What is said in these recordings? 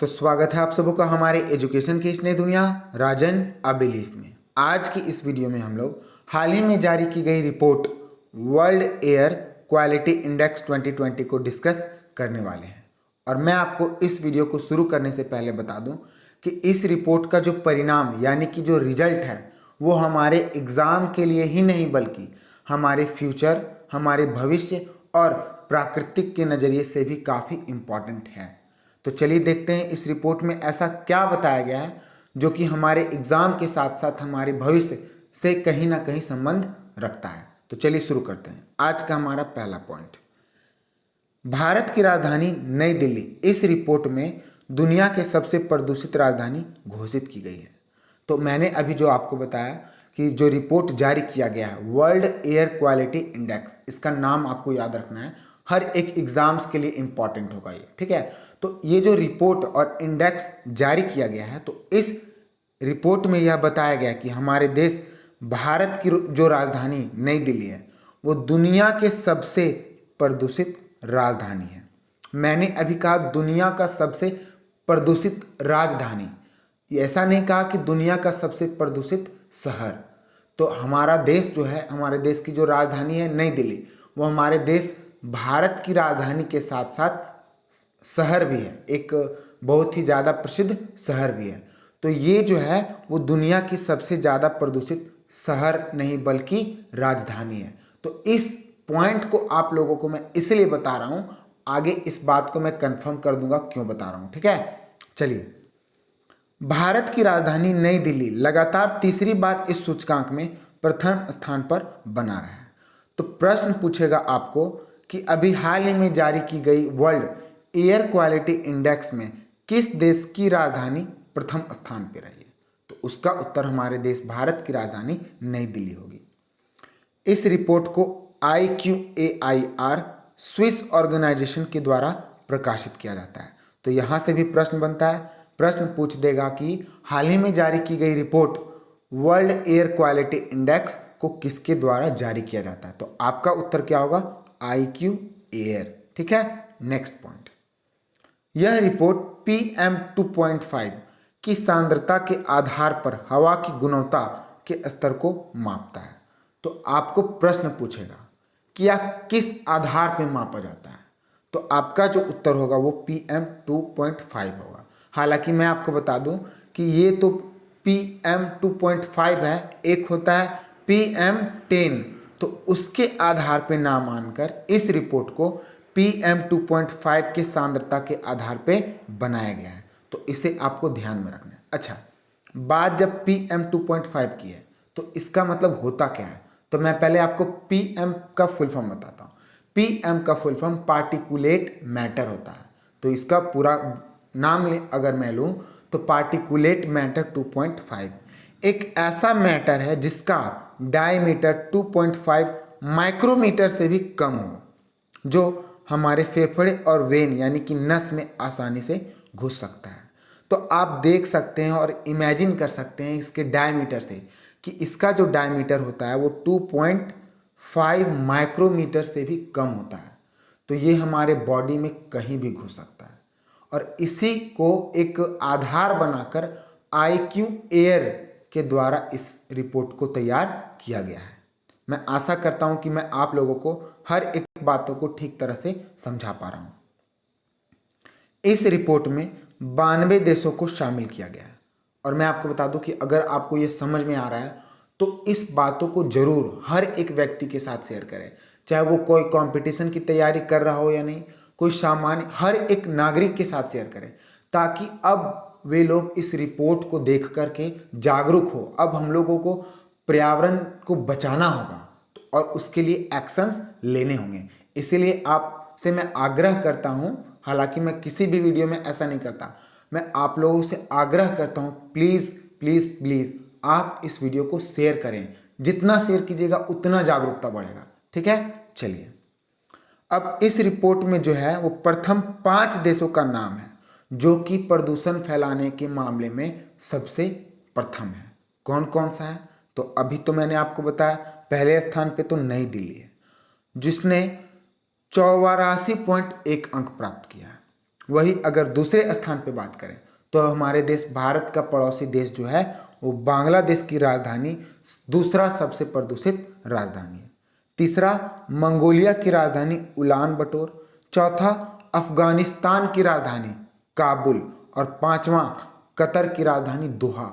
तो स्वागत है आप सबों का हमारे एजुकेशन की इस नई दुनिया राजन अ बिलीफ में। आज की इस वीडियो में हम लोग हाल ही में जारी की गई report world air quality index 2020 को डिस्कस करने वाले हैं। और मैं आपको इस वीडियो को शुरू करने से पहले बता दूं कि इस रिपोर्ट का जो परिणाम यानी कि जो रिजल्ट है वो हमारे एग्ज़ाम के लिए ही नहीं बल्कि हमारे फ्यूचर, हमारे भविष्य और प्राकृतिक के नज़रिए से भी काफ़ी इम्पॉर्टेंट है। तो चलिए देखते हैं इस रिपोर्ट में ऐसा क्या बताया गया है जो कि हमारे एग्जाम के साथ साथ हमारे भविष्य से कहीं ना कहीं संबंध रखता है। तो चलिए शुरू करते हैं। आज का हमारा पहला पॉइंट, भारत की राजधानी नई दिल्ली इस रिपोर्ट में दुनिया के सबसे प्रदूषित राजधानी घोषित की गई है। तो मैंने अभी जो आपको बताया कि जो रिपोर्ट जारी किया गया है वर्ल्ड एयर क्वालिटी इंडेक्स, इसका नाम आपको याद रखना है, हर एक एग्जाम्स के लिए इंपॉर्टेंट होगा ये, ठीक है। तो ये जो रिपोर्ट और इंडेक्स जारी किया गया है, तो इस रिपोर्ट में यह बताया गया कि हमारे देश भारत की जो राजधानी नई दिल्ली है वो दुनिया के सबसे प्रदूषित राजधानी है। मैंने अभी कहा दुनिया का सबसे प्रदूषित राजधानी, ऐसा नहीं कहा कि दुनिया का सबसे प्रदूषित शहर। तो हमारा देश जो है, हमारे देश की जो राजधानी है नई दिल्ली, वो हमारे देश भारत की राजधानी के साथ साथ शहर भी है, एक बहुत ही ज़्यादा प्रसिद्ध शहर भी है। तो ये जो है वो दुनिया की सबसे ज़्यादा प्रदूषित शहर नहीं बल्कि राजधानी है। तो इस पॉइंट को आप लोगों को मैं इसलिए बता रहा हूँ, आगे इस बात को मैं कंफर्म कर दूंगा क्यों बता रहा हूँ, ठीक है। चलिए, भारत की राजधानी नई दिल्ली लगातार तीसरी बार इस सूचकांक में प्रथम स्थान पर बना रहा है। तो प्रश्न पूछेगा आपको कि अभी हाल ही में जारी की गई वर्ल्ड एयर क्वालिटी इंडेक्स में किस देश की राजधानी प्रथम स्थान पर रही है। तो उसका उत्तर हमारे देश भारत की राजधानी नई दिल्ली होगी। इस रिपोर्ट को IQAIR स्विस ऑर्गेनाइजेशन के द्वारा प्रकाशित किया जाता है। तो यहाँ से भी प्रश्न बनता है, प्रश्न पूछ देगा कि हाल ही में जारी की गई report world air quality index को किसके द्वारा जारी किया जाता है। तो आपका उत्तर क्या होगा, IQAIR, ठीक है। नेक्स्ट पॉइंट, यह रिपोर्ट PM 2.5 की सांद्रता के आधार पर हवा की गुणवत्ता के स्तर को मापता है। तो आपको प्रश्न पूछेगा कि यह किस आधार पर मापा जाता है। तो आपका जो उत्तर होगा वो PM 2.5 होगा। हालांकि मैं आपको बता दूं कि ये तो PM 2.5 है, एक होता है PM 10, तो उसके आधार पर ना मानकर इस रिपोर्ट को PM 2.5 के सांद्रता के आधार पे बनाया गया है। तो इसे आपको ध्यान में रखना है। अच्छा, बात जब PM 2.5 की है तो इसका मतलब होता क्या है। तो मैं पहले आपको PM का फुल फॉर्म बताता हूँ। PM का फुल फॉर्म पार्टिकुलेट मैटर होता है। तो इसका पूरा नाम अगर मैं लूँ तो पार्टिकुलेट मैटर 2.5 एक ऐसा मैटर है जिसका डायमीटर 2.5 माइक्रोमीटर से भी कम हो, जो हमारे फेफड़े और वेन यानी कि नस में आसानी से घुस सकता है। तो आप देख सकते हैं और इमेजिन कर सकते हैं इसके डायमीटर से कि इसका जो डायमीटर होता है वो 2.5 माइक्रोमीटर से भी कम होता है। तो ये हमारे बॉडी में कहीं भी घुस सकता है और इसी को एक आधार बनाकर IQAIR के द्वारा इस रिपोर्ट को तैयार किया गया है। मैं आशा करता हूं कि मैं आप लोगों को हर एक बातों को ठीक तरह से समझा पा रहा हूं। इस रिपोर्ट में 92 देशों को शामिल किया गया है और मैं आपको बता दूं कि अगर आपको ये समझ में आ रहा है तो इस बातों को जरूर हर एक व्यक्ति के साथ शेयर करें, चाहे वो कोई कंपटीशन की तैयारी कर रहा हो या नहीं, कोई सामान्य, हर एक नागरिक के साथ शेयर करें ताकि अब वे लोग इस रिपोर्ट को देख करके जागरूक हो। अब हम लोगों को पर्यावरण को बचाना होगा और उसके लिए एक्शंस लेने होंगे। इसीलिए आपसे मैं आग्रह करता हूं, हालांकि मैं किसी भी वीडियो में ऐसा नहीं करता, मैं आप लोगों से आग्रह करता हूं, प्लीज़ प्लीज़ प्लीज़ आप इस वीडियो को शेयर करें। जितना शेयर कीजिएगा उतना जागरूकता बढ़ेगा, ठीक है। चलिए, अब इस रिपोर्ट में जो है वो प्रथम 5 देशों का नाम है जो कि प्रदूषण फैलाने के मामले में सबसे प्रथम है। कौन कौन सा है। तो अभी तो मैंने आपको बताया, पहले स्थान पे तो नई दिल्ली है जिसने 84.1 अंक प्राप्त किया है। वही अगर दूसरे स्थान पे बात करें तो हमारे देश भारत का पड़ोसी देश जो है वो बांग्लादेश की राजधानी दूसरा सबसे प्रदूषित राजधानी है। तीसरा मंगोलिया की राजधानी उलान बटोर। चौथा अफगानिस्तान की राजधानी काबुल। और पांचवा कतर की राजधानी दोहा।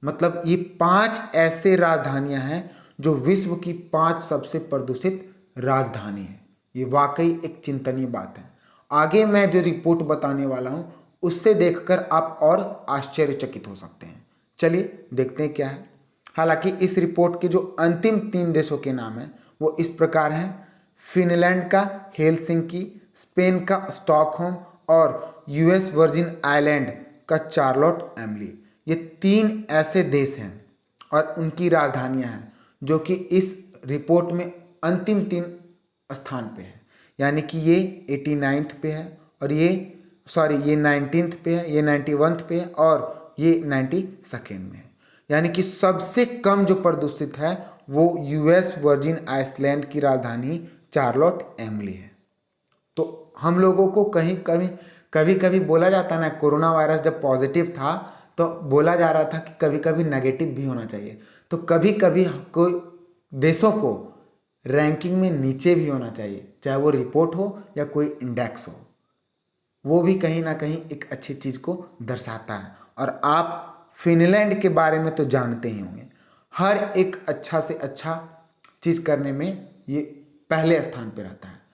मतलब ये 5 ऐसे राजधानियां हैं जो विश्व की 5 सबसे प्रदूषित राजधानी है। ये वाकई एक चिंतनीय बात है। आगे मैं जो रिपोर्ट बताने वाला हूं उससे देखकर आप और आश्चर्यचकित हो सकते हैं। चलिए देखते हैं क्या है। हालांकि इस रिपोर्ट के जो अंतिम 3 देशों के नाम हैं वो इस प्रकार हैं: फिनलैंड का हेलसिंकी, स्पेन का स्टॉकहोम और यूएस वर्जिन आइलैंड का चार्लोट एमली। ये 3 ऐसे देश हैं और उनकी राजधानियां हैं जो कि इस रिपोर्ट में अंतिम 3 स्थान पे है। यानी कि ये 89th पे है और ये 19th पे है, ये 91th पे है और ये 92nd में है। यानी कि सबसे कम जो प्रदूषित है वो यूएस वर्जिन आइलैंड की राजधानी चार्लोट एमली है। तो हम लोगों को कभी कभी बोला जाता ना, कोरोना वायरस जब पॉजिटिव था तो बोला जा रहा था कि कभी कभी नेगेटिव भी होना चाहिए। तो कभी कभी कोई देशों को रैंकिंग में नीचे भी होना चाहिए, चाहे वो रिपोर्ट हो या कोई इंडेक्स हो। वो भी कहीं ना कहीं एक अच्छी चीज़ को दर्शाता है। और आप फिनलैंड के बारे में तो जानते ही होंगे, हर एक अच्छा से अच्छा चीज़ करने में ये पहले स्थान पे रहता है।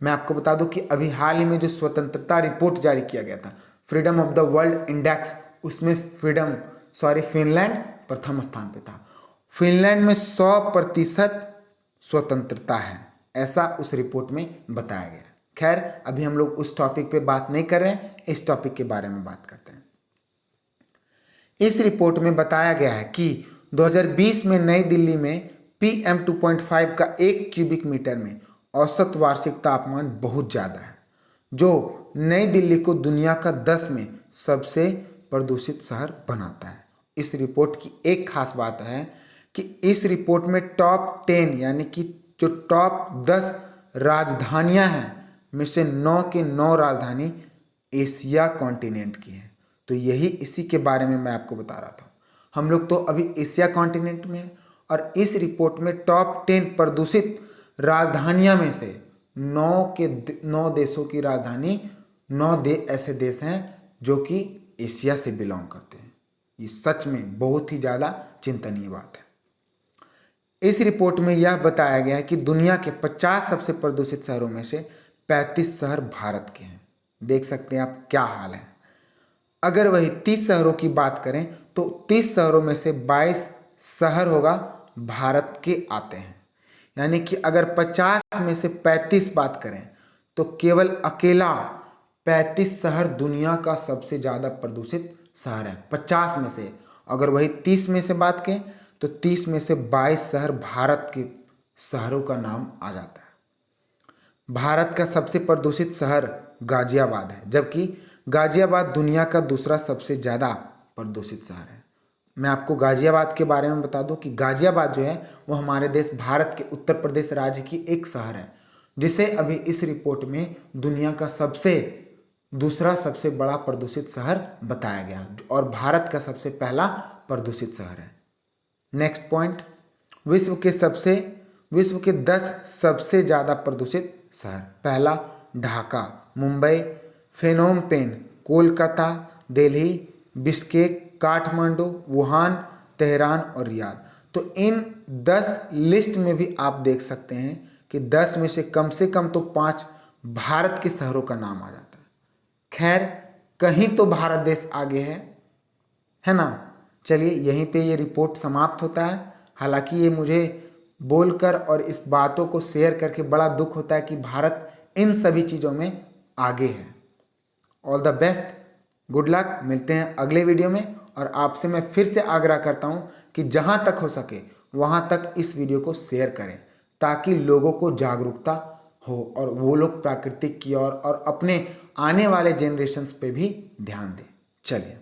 मैं आपको बता दूं कि अभी हाल ही में जो स्वतंत्रता रिपोर्ट जारी किया गया था, freedom of the world index, उसमें फिनलैंड प्रथम स्थान पे था। फिनलैंड में 100% स्वतंत्रता है, ऐसा उस रिपोर्ट में बताया गया। खैर अभी हम लोग उस टॉपिक पे बात नहीं कर रहे हैं, इस टॉपिक के बारे में बात करते हैं। इस रिपोर्ट में बताया गया है कि 2020 में नई दिल्ली में PM 2.5 का 1 क्यूबिक मीटर में औसत वार्षिक तापमान बहुत ज़्यादा है, जो नई दिल्ली को दुनिया का 10 में सबसे प्रदूषित शहर बनाता है। इस रिपोर्ट की एक खास बात है कि इस रिपोर्ट में टॉप 10 यानी कि जो टॉप 10 राजधानियां हैं में से 9 के 9 राजधानी एशिया कॉन्टिनेंट की हैं। तो यही इसी के बारे में मैं आपको बता रहा था। हम लोग तो अभी एशिया कॉन्टिनेंट में हैं और इस रिपोर्ट में टॉप 10 प्रदूषित राजधानियां में से 9 देशों की राजधानी 9 ऐसे देश हैं जो कि एशिया से बिलोंग करते हैं। ये सच में बहुत ही ज़्यादा चिंतनीय बात है। इस रिपोर्ट में यह बताया गया है कि दुनिया के 50 सबसे प्रदूषित शहरों में से 35 शहर भारत के हैं। देख सकते हैं आप क्या हाल है। अगर वही 30 शहरों की बात करें तो 30 शहरों में से 22 शहर होगा भारत के आते हैं। यानी कि अगर 50 में से 35 बात करें तो केवल अकेला 35 शहर दुनिया का सबसे ज़्यादा प्रदूषित शहर है 50 में से। अगर वही 30 में से बात करें तो 30 में से 22 शहर भारत के शहरों का नाम आ जाता है। भारत का सबसे प्रदूषित शहर गाजियाबाद है, जबकि गाजियाबाद दुनिया का दूसरा सबसे ज़्यादा प्रदूषित शहर है। मैं आपको गाजियाबाद के बारे में बता दूं कि गाजियाबाद जो है वो हमारे देश भारत के उत्तर प्रदेश राज्य की एक शहर है, जिसे अभी इस रिपोर्ट में दुनिया का दूसरा सबसे बड़ा प्रदूषित शहर बताया गया और भारत का सबसे पहला प्रदूषित शहर है। नेक्स्ट पॉइंट, विश्व के 10 सबसे ज़्यादा प्रदूषित शहर। पहला Dhaka, Mumbai, Phnom Penh, Kolkata, Delhi, Bishkek, Kathmandu, Wuhan, Tehran और रियाद। तो इन 10 लिस्ट में भी आप देख सकते हैं कि 10 में से कम तो 5 भारत के शहरों का नाम आ जाता है। खैर कहीं तो भारत देश आगे है ना। चलिए यहीं पे ये रिपोर्ट समाप्त होता है। हालांकि ये मुझे बोलकर और इस बातों को शेयर करके बड़ा दुख होता है कि भारत इन सभी चीज़ों में आगे है। All the best, good luck. मिलते हैं अगले वीडियो में और आपसे मैं फिर से आग्रह करता हूं कि जहां तक हो सके वहां तक इस वीडियो को शेयर करें ताकि लोगों को जागरूकता हो और वो लोग प्राकृतिक की ओर और अपने आने वाले जनरेशन्स पे भी ध्यान दें। चलिए।